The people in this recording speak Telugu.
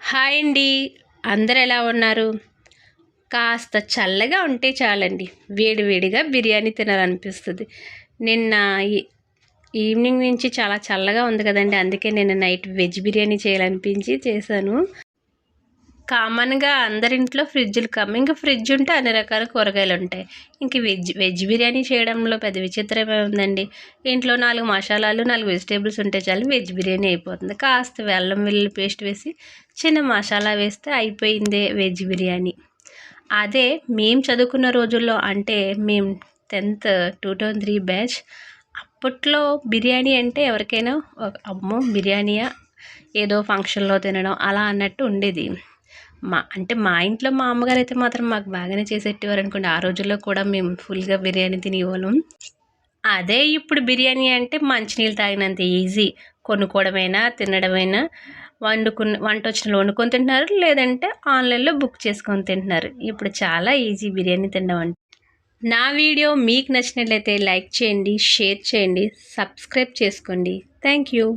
హాయ్ అండి. అందరు ఎలా ఉన్నారు? కాస్త చల్లగా ఉంటే చాలండి, వేడివేడిగా బిర్యానీ తినాలనిపిస్తుంది. నిన్న ఈ ఈవినింగ్ నుంచి చాలా చల్లగా ఉంది కదండి, అందుకే నిన్న నైట్ వెజ్ బిర్యానీ చేయాలనిపించి చేశాను. కామన్గా అందరింట్లో ఫ్రిడ్జ్లు ఇంకా ఫ్రిడ్జ్ ఉంటే అన్ని రకాల కూరగాయలు ఉంటాయి. ఇంక వెజ్ బిర్యానీ చేయడంలో పెద్ద విచిత్రమే ఉందండి. ఇంట్లో 4 మసాలాలు 4 వెజిటేబుల్స్ ఉంటే చాలు వెజ్ బిర్యానీ అయిపోతుంది. కాస్త అల్లం వెల్లుల్లి పేస్ట్ వేసి చిన్న మసాలా వేస్తే అయిపోయిందే వెజ్ బిర్యానీ. అదే మేము చదువుకున్న రోజుల్లో, అంటే మేము 10th 2003 బ్యాచ్. అప్పట్లో బిర్యానీ అంటే ఎవరికైనా అమ్మో బిర్యానీయా, ఏదో ఫంక్షన్లో తినడం అలా అన్నట్టు ఉండేది. మా ఇంట్లో మా అమ్మగారు అయితే మాత్రం మాకు బాగానే చేసేటవారు అనుకోండి. ఆ రోజుల్లో కూడా మేము ఫుల్గా బిర్యానీ తినేవాళ్ళం. అదే ఇప్పుడు బిర్యానీ అంటే మంచినీళ్ళు తాగినంత ఈజీ. కొనుక్కోవడమైనా తినడమైనా, వంట వచ్చిన వండుకొని తింటున్నారు, లేదంటే ఆన్లైన్లో బుక్ చేసుకొని తింటున్నారు. ఇప్పుడు చాలా ఈజీ బిర్యానీ తినడం అంటే. నా వీడియో మీకు నచ్చినట్లయితే లైక్ చేయండి, షేర్ చేయండి, సబ్స్క్రైబ్ చేసుకోండి. Thank you.